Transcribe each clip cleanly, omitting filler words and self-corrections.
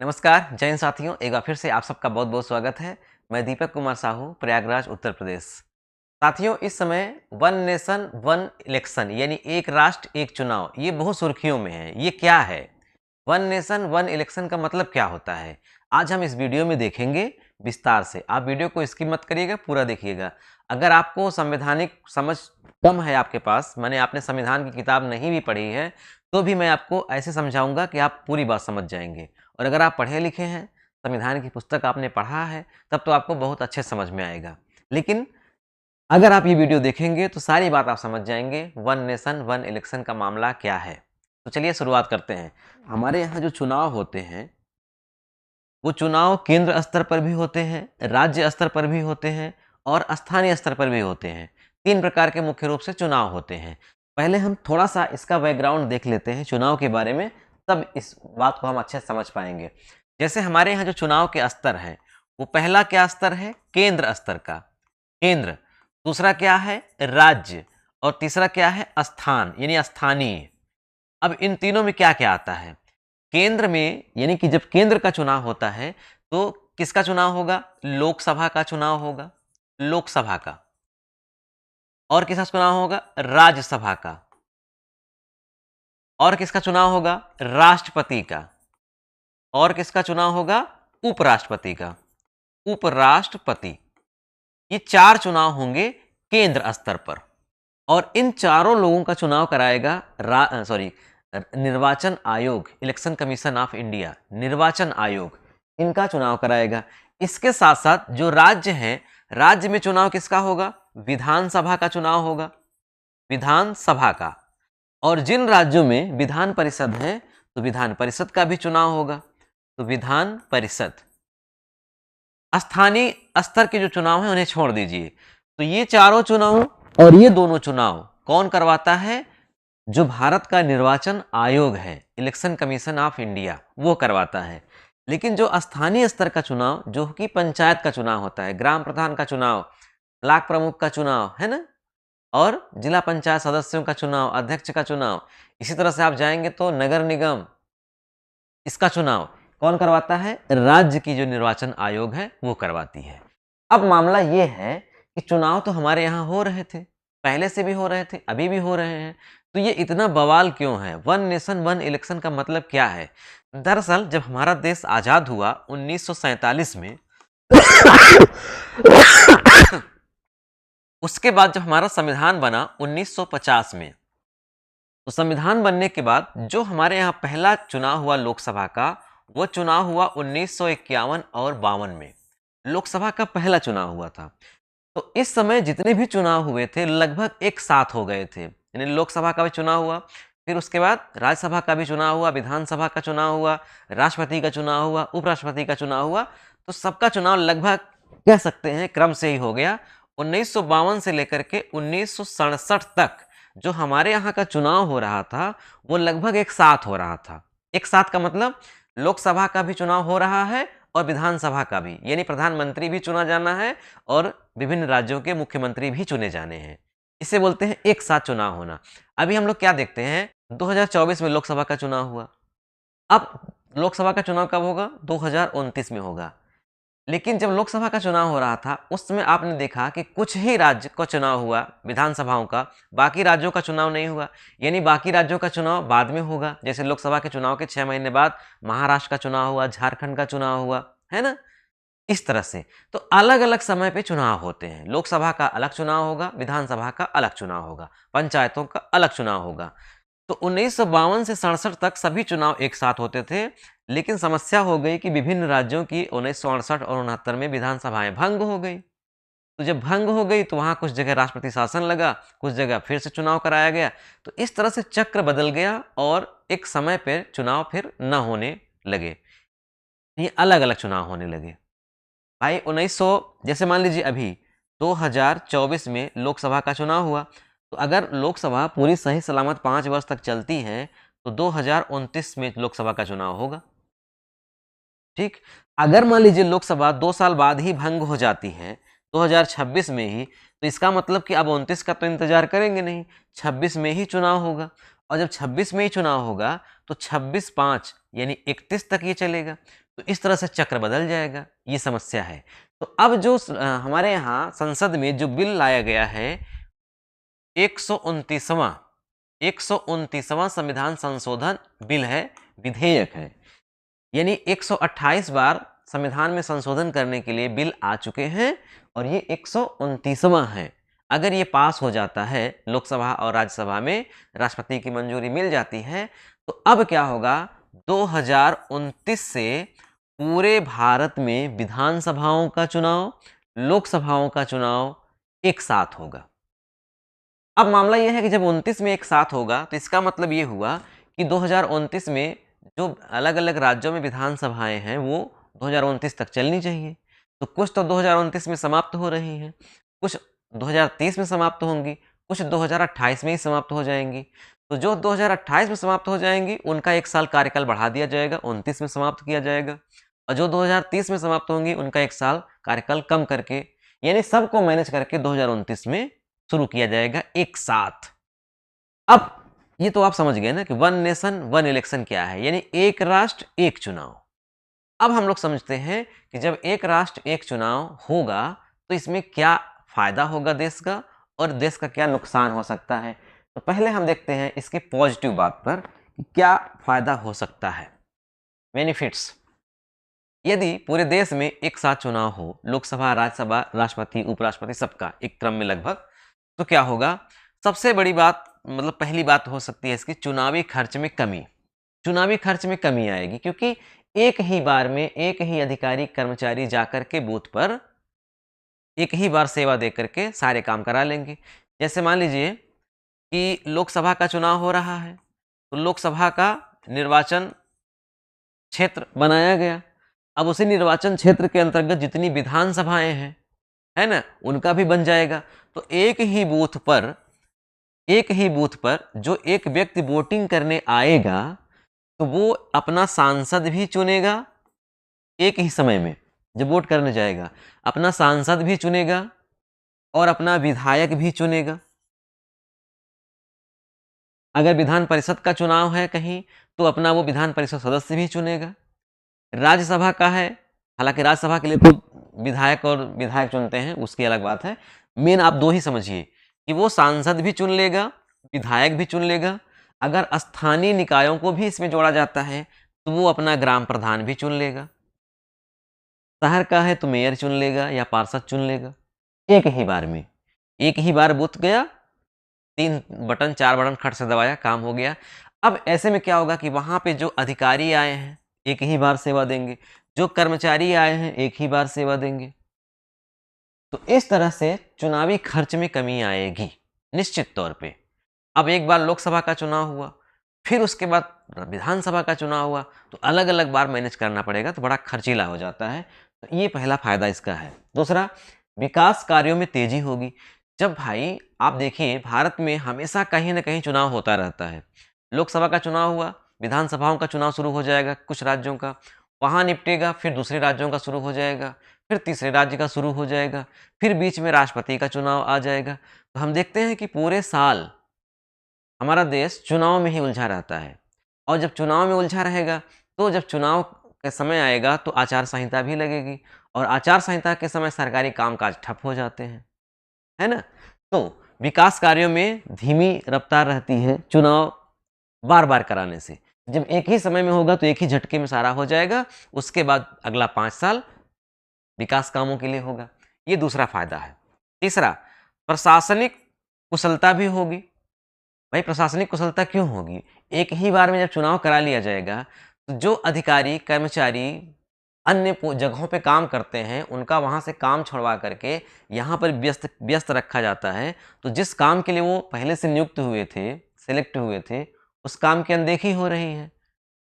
नमस्कार जय हिंद साथियों, एक बार फिर से आप सबका बहुत बहुत स्वागत है। मैं दीपक कुमार साहू, प्रयागराज उत्तर प्रदेश। साथियों, इस समय वन नेशन वन इलेक्शन यानी एक राष्ट्र एक चुनाव, ये बहुत सुर्खियों में है। ये क्या है? वन नेशन वन इलेक्शन का मतलब क्या होता है, आज हम इस वीडियो में देखेंगे विस्तार से। आप वीडियो को स्किप मत करिएगा, पूरा देखिएगा। अगर आपको संवैधानिक समझ कम है आपके पास, माने आपने संविधान की किताब नहीं भी पढ़ी है, तो भी मैं आपको ऐसे समझाऊंगा कि आप पूरी बात समझ जाएंगे। और अगर आप पढ़े लिखे हैं, संविधान की पुस्तक आपने पढ़ा है, तब तो आपको बहुत अच्छे समझ में आएगा। लेकिन अगर आप ये वीडियो देखेंगे तो सारी बात आप समझ जाएंगे वन नेशन वन इलेक्शन का मामला क्या है। तो चलिए शुरुआत करते हैं। हमारे यहाँ जो चुनाव होते हैं, वो चुनाव केंद्र स्तर पर भी होते हैं, राज्य स्तर पर भी होते हैं और स्थानीय स्तर पर भी होते हैं। तीन प्रकार के मुख्य रूप से चुनाव होते हैं। पहले हम थोड़ा सा इसका बैकग्राउंड देख लेते हैं चुनाव के बारे में, तब इस बात को हम अच्छे से समझ पाएंगे। जैसे हमारे यहाँ जो चुनाव के स्तर है, वो पहला क्या स्तर है? केंद्र स्तर का, केंद्र। दूसरा क्या है? राज्य। और तीसरा क्या है? स्थान यानी स्थानीय। अब इन तीनों में क्या क्या आता है? केंद्र में यानी कि जब केंद्र का चुनाव होता है तो किसका चुनाव होगा? लोकसभा का चुनाव होगा, लोकसभा का। और किसका चुनाव होगा? राज्यसभा का। और किसका चुनाव होगा? राष्ट्रपति का। और किसका चुनाव होगा? उपराष्ट्रपति का। उपराष्ट्रपति। ये चार चुनाव होंगे केंद्र स्तर पर। और इन चारों लोगों का चुनाव कराएगा निर्वाचन आयोग, इलेक्शन कमीशन ऑफ इंडिया, निर्वाचन आयोग इनका चुनाव कराएगा। इसके साथ साथ जो राज्य हैं, राज्य में चुनाव किसका होगा? विधानसभा का चुनाव होगा, विधानसभा का। और जिन राज्यों में विधान परिषद है तो विधान परिषद का भी चुनाव होगा, तो विधान परिषद। स्थानीय स्तर के जो चुनाव हैं उन्हें छोड़ दीजिए। तो ये चारों चुनाव और ये दोनों चुनाव कौन करवाता है? जो भारत का निर्वाचन आयोग है, इलेक्शन कमीशन ऑफ इंडिया, वो करवाता है। लेकिन जो स्थानीय स्तर का चुनाव, जो कि पंचायत का चुनाव होता है, ग्राम प्रधान का चुनाव, ब्लॉक प्रमुख का चुनाव है ना, और जिला पंचायत सदस्यों का चुनाव, अध्यक्ष का चुनाव, इसी तरह से आप जाएंगे तो नगर निगम, इसका चुनाव कौन करवाता है? राज्य की जो निर्वाचन आयोग है वो करवाती है। अब मामला ये है कि चुनाव तो हमारे यहाँ हो रहे थे, पहले से भी हो रहे थे, अभी भी हो रहे हैं, तो ये इतना बवाल क्यों है? वन नेशन वन इलेक्शन का मतलब क्या है? दरअसल जब हमारा देश आजाद हुआ 1947 में उसके बाद जब हमारा संविधान बना 1950 में, तो संविधान बनने के बाद जो हमारे यहाँ पहला चुनाव हुआ लोकसभा का, वो चुनाव हुआ 1951 और 52 में। लोकसभा का पहला चुनाव हुआ था। तो इस समय जितने भी चुनाव हुए थे लगभग एक साथ हो गए थे, यानी लोकसभा का भी चुनाव हुआ, फिर उसके बाद राज्यसभा का भी चुनाव हुआ, विधानसभा का चुनाव हुआ, राष्ट्रपति का चुनाव हुआ, उपराष्ट्रपति का चुनाव हुआ। तो सबका चुनाव लगभग कह सकते हैं क्रम से ही हो गया। 1952 से लेकर के 1967 तक जो हमारे यहाँ का चुनाव हो रहा था वो लगभग एक साथ हो रहा था। एक साथ का मतलब लोकसभा का भी चुनाव हो रहा है और विधानसभा का भी, यानी प्रधानमंत्री भी चुना जाना है और विभिन्न राज्यों के मुख्यमंत्री भी चुने जाने हैं। इसे बोलते हैं एक साथ चुनाव होना। अभी हम लोग क्या देखते हैं, 2024 में लोकसभा का चुनाव हुआ। अब लोकसभा का चुनाव कब होगा? 2029 में होगा। लेकिन जब लोकसभा का चुनाव हो रहा था उस समय आपने देखा कि कुछ ही राज्य का चुनाव हुआ, विधानसभाओं का, बाकी राज्यों का चुनाव नहीं हुआ। यानी बाकी राज्यों का चुनाव बाद में होगा। जैसे लोकसभा के चुनाव के 6 महीने बाद महाराष्ट्र का चुनाव हुआ, झारखंड का चुनाव हुआ, है ना। इस तरह से तो अलग अलग समय पे चुनाव होते हैं। लोकसभा का अलग चुनाव होगा, विधानसभा का अलग चुनाव होगा, पंचायतों का अलग चुनाव होगा। तो 1952 से 67 तक सभी चुनाव एक साथ होते थे। लेकिन समस्या हो गई कि विभिन्न राज्यों की 1968 और 69 में विधानसभाएं भंग हो गई। तो जब भंग हो गई तो वहां कुछ जगह राष्ट्रपति शासन लगा, कुछ जगह फिर से चुनाव कराया गया। तो इस तरह से चक्र बदल गया और एक समय पर चुनाव फिर न होने लगे, ये अलग अलग चुनाव होने लगे। भाई 1900, जैसे मान लीजिए अभी 2024 में लोकसभा का चुनाव हुआ, तो अगर लोकसभा पूरी सही सलामत 5 वर्ष तक चलती है तो 2029 में लोकसभा का चुनाव होगा। ठीक, अगर मान लीजिए लोकसभा 2 साल बाद ही भंग हो जाती है 2026 में ही, तो इसका मतलब कि अब 29 का तो इंतजार करेंगे नहीं, 26 में ही चुनाव होगा। और जब 26 में ही चुनाव होगा तो 26/5 यानी 31 तक ये चलेगा। तो इस तरह से चक्र बदल जाएगा, ये समस्या है। तो अब जो हमारे यहाँ संसद में जो बिल लाया गया है 129वां 129वां संविधान संशोधन बिल है, विधेयक है। यानी 128 बार संविधान में संशोधन करने के लिए बिल आ चुके हैं और ये 129वां है। अगर ये पास हो जाता है लोकसभा और राज्यसभा में, राष्ट्रपति की मंजूरी मिल जाती है, तो अब क्या होगा, 2029 से पूरे भारत में विधानसभाओं का चुनाव, लोकसभाओं का चुनाव एक साथ होगा। अब मामला यह है कि जब 29 में एक साथ होगा तो इसका मतलब ये हुआ कि 2029 में जो अलग अलग राज्यों में विधानसभाएं हैं वो 2029 तक चलनी चाहिए। तो कुछ तो 2029 में समाप्त हो रही हैं, कुछ 2030 में समाप्त होंगी, कुछ 2028 में ही समाप्त हो जाएंगी। तो जो 2028 में समाप्त हो जाएंगी उनका एक साल कार्यकाल बढ़ा दिया जाएगा, 29 में समाप्त किया जाएगा। और जो 2030 में समाप्त होंगी उनका एक साल कार्यकाल कम करके, यानी सबको मैनेज करके 2029 में शुरू किया जाएगा एक साथ। अब ये तो आप समझ गए ना कि वन नेशन वन इलेक्शन क्या है, यानी एक राष्ट्र एक चुनाव। अब हम लोग समझते हैं कि जब एक राष्ट्र एक चुनाव होगा तो इसमें क्या फायदा होगा देश का और देश का क्या नुकसान हो सकता है। तो पहले हम देखते हैं इसके पॉजिटिव बात पर कि क्या फायदा हो सकता है, बेनिफिट्स। यदि पूरे देश में एक साथ चुनाव हो, लोकसभा, राज्यसभा, राष्ट्रपति, उपराष्ट्रपति, सबका एक क्रम में लगभग, तो क्या होगा, सबसे बड़ी बात, मतलब पहली बात हो सकती है इसकी, चुनावी खर्च में कमी। चुनावी खर्च में कमी आएगी क्योंकि एक ही बार में एक ही अधिकारी कर्मचारी जाकर के बूथ पर एक ही बार सेवा दे करके सारे काम करा लेंगे। जैसे मान लीजिए कि लोकसभा का चुनाव हो रहा है, तो लोकसभा का निर्वाचन क्षेत्र बनाया गया। अब उसी निर्वाचन क्षेत्र के अंतर्गत जितनी विधानसभाएं हैं, है ना, उनका भी बन जाएगा। तो एक ही बूथ पर जो एक व्यक्ति वोटिंग करने आएगा तो वो अपना सांसद भी चुनेगा, एक ही समय में जब वोट करने जाएगा अपना सांसद भी चुनेगा और अपना विधायक भी चुनेगा। अगर विधान परिषद का चुनाव है कहीं तो अपना वो विधान परिषद सदस्य भी चुनेगा। राज्यसभा का है, हालांकि राज्यसभा के लिए तो विधायक और विधायक चुनते हैं, उसकी अलग बात है। मेन आप दो ही समझिए कि वो सांसद भी चुन लेगा, विधायक भी चुन लेगा। अगर स्थानीय निकायों को भी इसमें जोड़ा जाता है तो वो अपना ग्राम प्रधान भी चुन लेगा। शहर का है तो मेयर चुन लेगा या पार्षद चुन लेगा, एक ही बार में। एक ही बार बूथ गया, 3 बटन 4 बटन खट से दबाया, काम हो गया। अब ऐसे में क्या होगा कि वहां पे जो अधिकारी आए हैं एक ही बार सेवा देंगे, जो कर्मचारी आए हैं एक ही बार सेवा देंगे। तो इस तरह से चुनावी खर्च में कमी आएगी निश्चित तौर पे। अब एक बार लोकसभा का चुनाव हुआ, फिर उसके बाद विधानसभा का चुनाव हुआ, तो अलग अलग बार मैनेज करना पड़ेगा, तो बड़ा खर्चीला हो जाता है। तो ये पहला फायदा इसका है। दूसरा, विकास कार्यों में तेजी होगी। जब भाई आप देखिए भारत में हमेशा कहीं ना कहीं चुनाव होता रहता है। लोकसभा का चुनाव हुआ, विधानसभाओं का चुनाव शुरू हो जाएगा कुछ राज्यों का, वहाँ निपटेगा, फिर दूसरे राज्यों का शुरू हो जाएगा, फिर तीसरे राज्य का शुरू हो जाएगा, फिर बीच में राष्ट्रपति का चुनाव आ जाएगा। तो हम देखते हैं कि पूरे साल हमारा देश चुनाव में ही उलझा रहता है। और जब चुनाव में उलझा रहेगा तो जब चुनाव का समय आएगा तो आचार संहिता भी लगेगी, और आचार संहिता के समय सरकारी कामकाज ठप हो जाते हैं, है ना। तो विकास कार्यों में धीमी रफ्तार रहती है चुनाव बार बार कराने से। जब एक ही समय में होगा तो एक ही झटके में सारा हो जाएगा, उसके बाद अगला 5 साल विकास कामों के लिए होगा। ये दूसरा फायदा है। तीसरा, प्रशासनिक कुशलता भी होगी। भाई प्रशासनिक कुशलता क्यों होगी, एक ही बार में जब चुनाव करा लिया जाएगा तो जो अधिकारी कर्मचारी अन्य जगहों पे काम करते हैं उनका वहाँ से काम छुड़वा करके यहाँ पर व्यस्त व्यस्त रखा जाता है। तो जिस काम के लिए वो पहले से नियुक्त हुए थे, सेलेक्ट हुए थे, उस काम की अनदेखी हो रही है,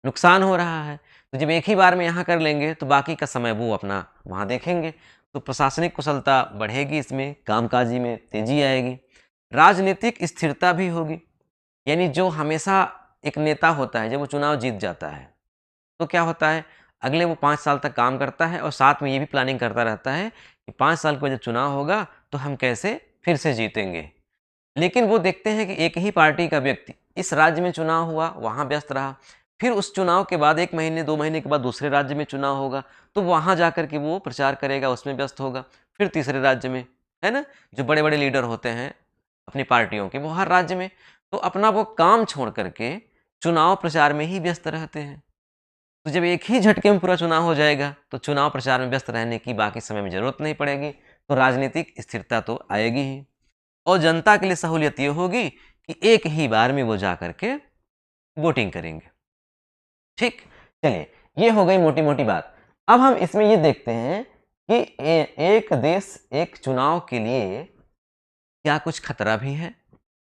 नुकसान हो रहा है। तो जब एक ही बार में यहाँ कर लेंगे तो बाकी का समय वो अपना वहाँ देखेंगे। तो प्रशासनिक कुशलता बढ़ेगी, इसमें कामकाजी में तेजी आएगी। राजनीतिक स्थिरता भी होगी, यानी जो हमेशा एक नेता होता है जब वो चुनाव जीत जाता है तो क्या होता है, अगले वो 5 साल तक काम करता है और साथ में ये भी प्लानिंग करता रहता है कि 5 साल के बाद जब चुनाव होगा तो हम कैसे फिर से जीतेंगे। लेकिन वो देखते हैं कि एक ही पार्टी का व्यक्ति इस राज्य में चुनाव हुआ, वहाँ व्यस्त रहा, फिर उस चुनाव के बाद 1 महीने 2 महीने के बाद दूसरे राज्य में चुनाव होगा, तो वहाँ जाकर के वो प्रचार करेगा, उसमें व्यस्त होगा। फिर तीसरे राज्य में, है ना? जो बड़े-बड़े लीडर होते हैं अपनी पार्टियों के, वो हर राज्य में तो अपना वो काम छोड़ कर के चुनाव प्रचार में ही व्यस्त रहते हैं। तो जब एक ही झटके में पूरा चुनाव हो जाएगा, तो चुनाव प्रचार में व्यस्त रहने की बाकी समय में ज़रूरत नहीं पड़ेगी, तो राजनीतिक स्थिरता तो आएगी ही। और जनता के लिए सहूलियत ये होगी कि एक ही बार में वो जा कर के वोटिंग करेंगे। ठीक, चलिए ये हो गई मोटी-मोटी बात। अब हम इसमें ये देखते हैं कि एक देश एक चुनाव के लिए क्या कुछ खतरा भी है?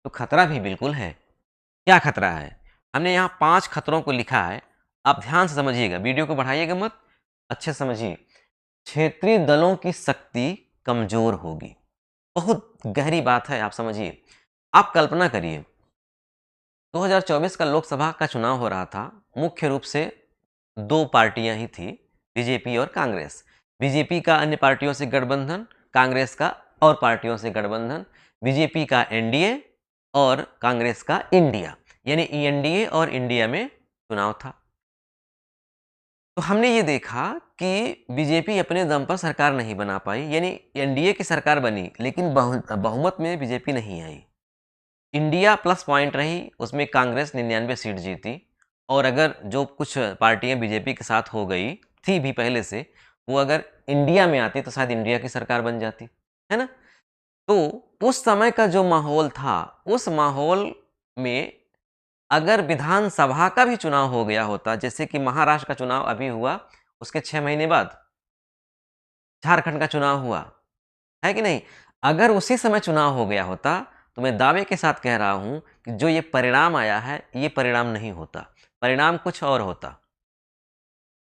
तो खतरा भी बिल्कुल है। क्या खतरा है? हमने यहाँ 5 खतरों को लिखा है। आप ध्यान से समझिएगा, वीडियो को बढ़ाइएगा मत, अच्छे से समझिए। क्षेत्रीय दलों की शक्ति कमज़ोर होगी। बहुत गहरी बात है, आप समझिए। आप कल्पना करिए, 2024 का लोकसभा का चुनाव हो रहा था, मुख्य रूप से 2 पार्टियाँ ही थी, बीजेपी और कांग्रेस। बीजेपी का अन्य पार्टियों से गठबंधन, कांग्रेस का और पार्टियों से गठबंधन, बीजेपी का एनडीए और कांग्रेस का इंडिया, यानी एनडीए और इंडिया में चुनाव था। तो हमने ये देखा कि बीजेपी अपने दम पर सरकार नहीं बना पाई, यानी एनडीए की सरकार बनी, लेकिन बहुमत में बीजेपी नहीं आई। इंडिया प्लस पॉइंट रही, उसमें कांग्रेस 99 सीट जीती और अगर जो कुछ पार्टियां बीजेपी के साथ हो गई थी भी पहले से, वो अगर इंडिया में आती तो शायद इंडिया की सरकार बन जाती, है ना? तो उस समय का जो माहौल था, उस माहौल में अगर विधानसभा का भी चुनाव हो गया होता, जैसे कि महाराष्ट्र का चुनाव अभी हुआ, उसके 6 महीने बाद झारखंड का चुनाव हुआ, है कि नहीं? अगर उसी समय चुनाव हो गया होता, तो मैं दावे के साथ कह रहा हूं कि जो ये परिणाम आया है, ये परिणाम नहीं होता, परिणाम कुछ और होता।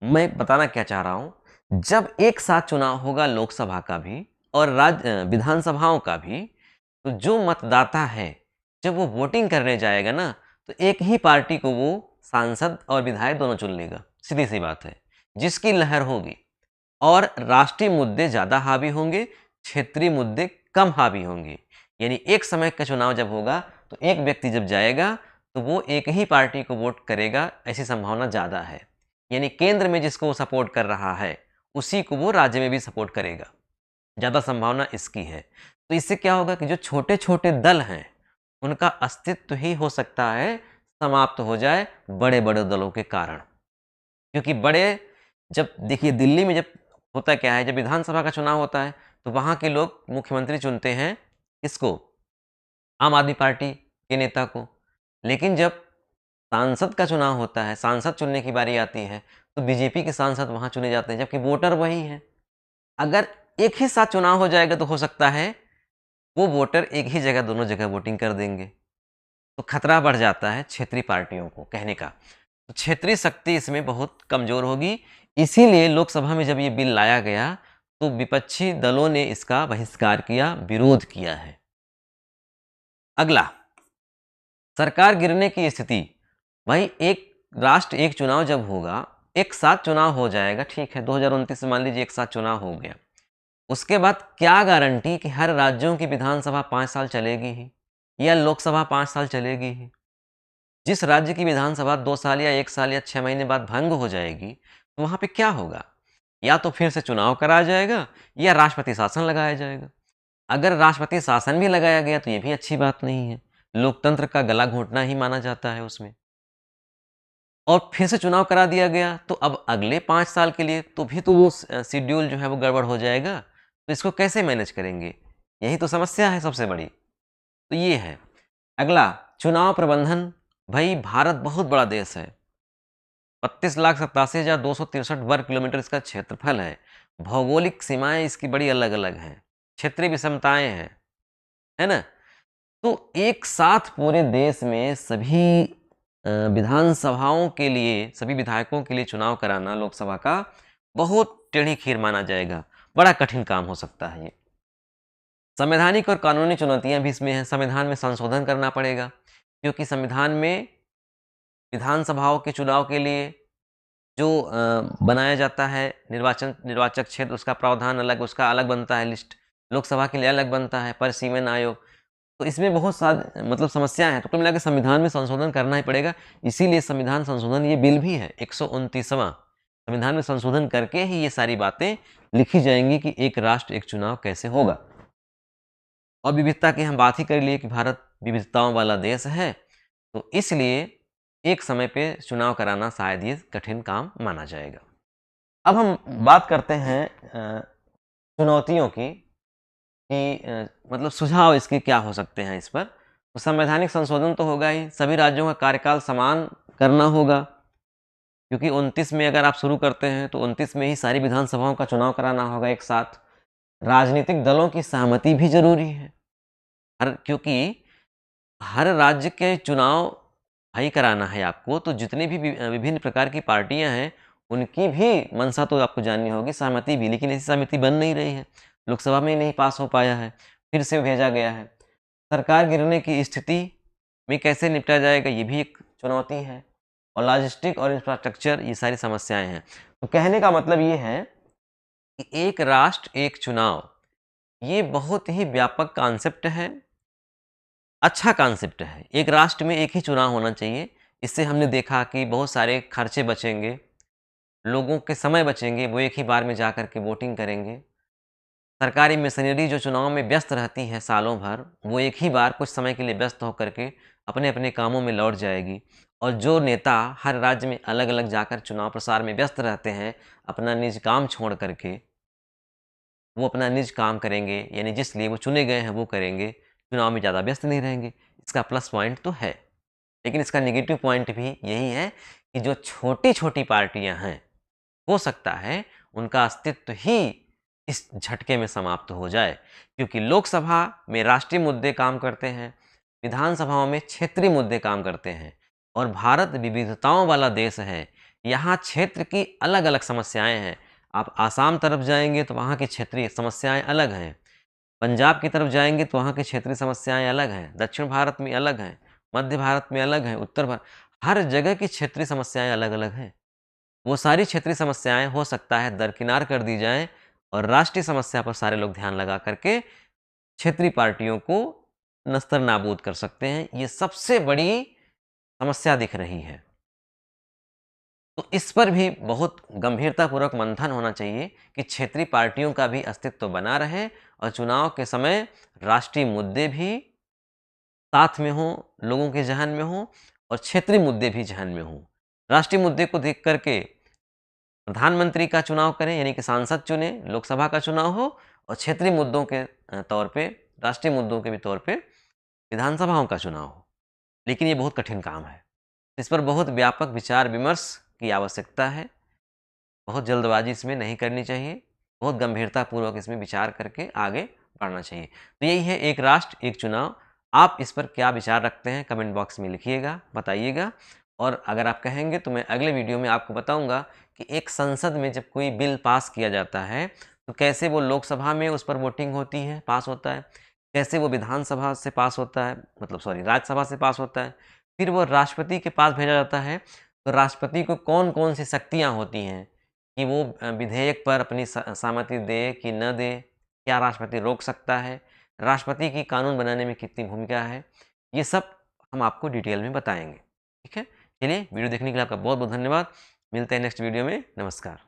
मैं बताना क्या चाह रहा हूं, जब एक साथ चुनाव होगा लोकसभा का भी और विधानसभाओं का भी, तो जो मतदाता है, जब वो वोटिंग करने जाएगा ना, तो एक ही पार्टी को वो सांसद और विधायक दोनों चुन लेगा। सीधी सी बात है, जिसकी लहर होगी और राष्ट्रीय मुद्दे ज़्यादा हावी होंगे, क्षेत्रीय मुद्दे कम हावी होंगे। यानी एक समय का चुनाव जब होगा, तो एक व्यक्ति जब जाएगा, तो वो एक ही पार्टी को वोट करेगा, ऐसी संभावना ज़्यादा है। यानी केंद्र में जिसको वो सपोर्ट कर रहा है, उसी को वो राज्य में भी सपोर्ट करेगा। ज़्यादा संभावना इसकी है। तो इससे क्या होगा कि जो छोटे-छोटे दल हैं, उनका अस्तित्व ही हो सकता है समाप्त हो जाए बड़े-बड़े दलों के कारण। क्योंकि बड़े, जब देखिए दिल्ली में जब होता क्या है, जब विधानसभा का चुनाव होता है, तो वहाँ के लोग मुख्यमंत्री चुनते हैं किसको? आम आदमी पार्टी के नेता को। लेकिन जब सांसद का चुनाव होता है, सांसद चुनने की बारी आती है, तो बीजेपी के सांसद वहाँ चुने जाते हैं, जबकि वोटर वही हैं। अगर एक ही साथ चुनाव हो जाएगा, तो हो सकता है वो वोटर एक ही जगह दोनों जगह वोटिंग कर देंगे। तो खतरा बढ़ जाता है क्षेत्रीय पार्टियों को, कहने का। तो क्षेत्रीय शक्ति इसमें बहुत कमज़ोर होगी। इसीलिए लोकसभा में जब ये बिल लाया गया, तो विपक्षी दलों ने इसका बहिष्कार किया, विरोध किया है। अगला, सरकार गिरने की स्थिति। भाई एक राष्ट्र एक चुनाव जब होगा, एक साथ चुनाव हो जाएगा, ठीक है, 2029 में मान लीजिए एक साथ चुनाव हो गया। उसके बाद क्या गारंटी कि हर राज्यों की विधानसभा 5 साल चलेगी ही या लोकसभा 5 साल चलेगी ही? जिस राज्य की विधानसभा 2 साल या 1 साल या 6 महीने बाद भंग हो जाएगी, तो वहाँ पे क्या होगा? या तो फिर से चुनाव कराया जाएगा या राष्ट्रपति शासन लगाया जाएगा। अगर राष्ट्रपति शासन भी लगाया गया, तो ये भी अच्छी बात नहीं है। लोकतंत्र का गला घोंटना ही माना जाता है उसमें। और फिर से चुनाव करा दिया गया, तो अब अगले 5 साल के लिए तो भी तो वो शेड्यूल जो है वो गड़बड़ हो जाएगा। तो इसको कैसे मैनेज करेंगे? यही तो समस्या है सबसे बड़ी। तो ये है। अगला, चुनाव प्रबंधन। भई भारत बहुत बड़ा देश है। 32,87,263 वर्ग किलोमीटर इसका क्षेत्रफल है। भौगोलिक सीमाएँ इसकी बड़ी अलग-अलग हैं। क्षेत्रीय विषमताएँ हैं। है ना? तो एक साथ पूरे देश में सभी विधानसभाओं के लिए, सभी विधायकों के लिए चुनाव कराना लोकसभा का, बहुत टेढ़ी खीर माना जाएगा। बड़ा कठिन काम हो सकता है ये। संवैधानिक और कानूनी चुनौतियाँ भी इसमें हैं। संविधान में संशोधन करना पड़ेगा, क्योंकि संविधान में विधानसभाओं के चुनाव के लिए जो बनाया जाता है निर्वाचक क्षेत्र, उसका प्रावधान अलग, उसका अलग बनता है लिस्ट। लोकसभा के लिए अलग बनता है, परिसीमन आयोग। तो इसमें बहुत सारी मतलब समस्याएं हैं, तो कुल मिला के संविधान में संशोधन करना ही पड़ेगा। इसीलिए संविधान संशोधन ये बिल भी है 129वां। संविधान में संशोधन करके ही ये सारी बातें लिखी जाएंगी कि एक राष्ट्र एक चुनाव कैसे होगा। और विविधता की हम बात ही कर लिए कि भारत विविधताओं वाला देश है, तो इसलिए एक समय पे चुनाव कराना शायद ये कठिन काम माना जाएगा। अब हम बात करते हैं चुनौतियों की कि मतलब सुझाव इसके क्या हो सकते हैं इस पर। तो संवैधानिक संशोधन तो होगा ही, सभी राज्यों का कार्यकाल समान करना होगा, क्योंकि 29 में अगर आप शुरू करते हैं तो 29 में ही सारी विधानसभाओं का चुनाव कराना होगा एक साथ। राजनीतिक दलों की सहमति भी जरूरी है, क्योंकि हर राज्य के चुनाव भाई कराना है आपको, तो जितनी भी विभिन्न प्रकार की पार्टियां हैं उनकी भी मंशा तो आपको जाननी होगी, सहमति भी। लेकिन ऐसी सहमति बन नहीं रही है, लोकसभा में नहीं पास हो पाया है, फिर से भेजा गया है। सरकार गिरने की स्थिति में कैसे निपटा जाएगा, ये भी एक चुनौती है। और लॉजिस्टिक और इंफ्रास्ट्रक्चर, ये सारी समस्याएं हैं। तो कहने का मतलब ये है कि एक राष्ट्र एक चुनाव, ये बहुत ही व्यापक कॉन्सेप्ट है, अच्छा कॉन्सेप्ट है। एक राष्ट्र में एक ही चुनाव होना चाहिए। इससे हमने देखा कि बहुत सारे खर्चे बचेंगे, लोगों के समय बचेंगे, वो एक ही बार में जा कर के वोटिंग करेंगे। सरकारी मशीनरी जो चुनाव में व्यस्त रहती है सालों भर, वो एक ही बार कुछ समय के लिए व्यस्त होकर के अपने अपने कामों में लौट जाएगी। और जो नेता हर राज्य में अलग अलग जाकर चुनाव प्रसार में व्यस्त रहते हैं, अपना निज काम छोड़ करके वो अपना निज काम करेंगे, यानी जिस लिए वो चुने गए हैं वो करेंगे, चुनाव में ज़्यादा व्यस्त नहीं रहेंगे। इसका प्लस पॉइंट तो है, लेकिन इसका नेगेटिव पॉइंट भी यही है कि जो छोटी-छोटी पार्टियां हैं, हो सकता है उनका अस्तित्व ही इस झटके में समाप्त हो जाए, क्योंकि लोकसभा में राष्ट्रीय मुद्दे काम करते हैं, विधानसभाओं में क्षेत्रीय मुद्दे काम करते हैं। और भारत विविधताओं वाला देश है, यहाँ क्षेत्र की अलग-अलग समस्याएं हैं। आप आसाम तरफ जाएंगे तो वहाँ की क्षेत्रीय समस्याएं अलग हैं, पंजाब की तरफ जाएंगे तो वहाँ की क्षेत्रीय समस्याएं अलग हैं, दक्षिण भारत में अलग हैं, मध्य भारत में अलग हैं, उत्तर भारत, हर जगह की क्षेत्रीय समस्याएं अलग-अलग हैं। वो सारी क्षेत्रीय समस्याएं हो सकता है दरकिनार कर दी जाएं और राष्ट्रीय समस्या पर सारे लोग ध्यान लगा करके क्षेत्रीय पार्टियों को नस्तर नाबूद कर सकते हैं। ये सबसे बड़ी समस्या दिख रही है। तो इस पर भी बहुत गंभीरतापूर्वक मंथन होना चाहिए कि क्षेत्रीय पार्टियों का भी अस्तित्व बना रहे और चुनाव के समय राष्ट्रीय मुद्दे भी साथ में हों, लोगों के ज़हन में हों, और क्षेत्रीय मुद्दे भी ज़हन में हों। राष्ट्रीय मुद्दे को देख करके प्रधानमंत्री का चुनाव करें, यानी कि सांसद चुने, लोकसभा का चुनाव हो, और क्षेत्रीय मुद्दों के तौर पे, राष्ट्रीय मुद्दों के भी तौर पे विधानसभाओं का चुनाव हो। लेकिन ये बहुत कठिन काम है। इस पर बहुत व्यापक विचार विमर्श की आवश्यकता है। बहुत जल्दबाजी इसमें नहीं करनी चाहिए, बहुत गंभीरतापूर्वक इसमें विचार करके आगे बढ़ना चाहिए। तो यही है एक राष्ट्र एक चुनाव। आप इस पर क्या विचार रखते हैं कमेंट बॉक्स में लिखिएगा, बताइएगा। और अगर आप कहेंगे तो मैं अगले वीडियो में आपको बताऊंगा कि एक संसद में जब कोई बिल पास किया जाता है तो कैसे वो लोकसभा में उस पर वोटिंग होती है, पास होता है, कैसे वो विधानसभा से पास होता है, मतलब सॉरी राज्यसभा से पास होता है, फिर वो राष्ट्रपति के पास भेजा जाता है। तो राष्ट्रपति को कौन कौन सी शक्तियाँ होती हैं कि वो विधेयक पर अपनी सहमति दे कि न दे, क्या राष्ट्रपति रोक सकता है, राष्ट्रपति की कानून बनाने में कितनी भूमिका है, ये सब हम आपको डिटेल में बताएंगे। ठीक है, चलिए वीडियो देखने के लिए आपका बहुत बहुत धन्यवाद। मिलते हैं नेक्स्ट वीडियो में। नमस्कार।